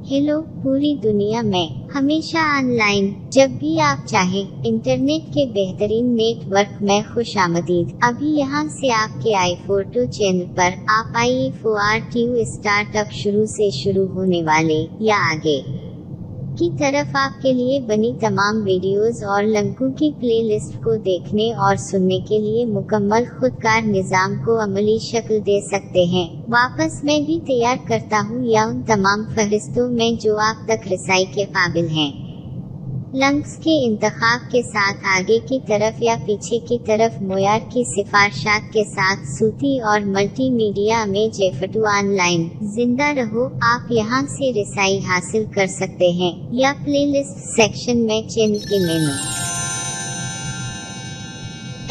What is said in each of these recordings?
Hello पूरी दुनिया में हमेशा ऑनलाइन जब भी आप चाहें इंटरनेट के बेहतरीन नेटवर्क में खुशामदीद। अभी यहाँ से आपके iForto चैनल पर आप iForto स्टार्टअप शुरू होने वाले या आगे की तरफ आपके लिए बनी तमाम वीडियोस और लिंकों की प्लेलिस्ट को देखने और सुनने के लिए मुकम्मल खुदकार निज़ाम को अमली शक्ल दे सकते हैं। वापस मैं भी तैयार करता हूँ या उन तमाम फहरिस्तों में जो आप तक रसाई के काबिल हैं। लिंक्स के इंतखाब के साथ आगे की तरफ या पीछे की तरफ मुयार की सिफारिशात के साथ सूती और मल्टीमीडिया में iForto ऑनलाइन जिंदा रहो। आप यहां से रसाई हासिल कर सकते हैं या प्लेलिस्ट सेक्शन में चैनल के मेनू।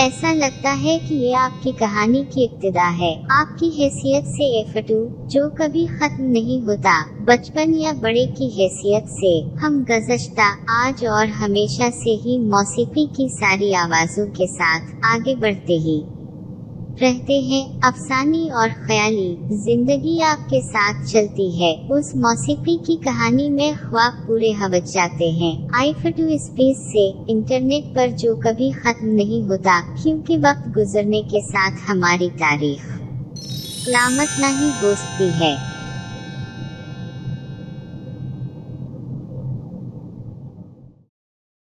ऐसा लगता है कि ये आपकी कहानी की इब्तिदा है। आपकी हैसियत से iForto जो कभी खत्म नहीं होता, बचपन या बड़े की हैसियत से हम गुज़श्ता, आज और हमेशा से ही मौसीकी की सारी आवाज़ों के साथ आगे बढ़ते ही रहते हैं। अफसानी और ख्याली जिंदगी आपके साथ चलती है। उस मौसीकी की कहानी में ख्वाब पूरे हो जाते हैं। iForto स्पेस से इंटरनेट पर जो कभी खत्म नहीं होता, क्योंकि वक्त गुजरने के साथ हमारी तारीख कयामत नहीं गुज़रती है।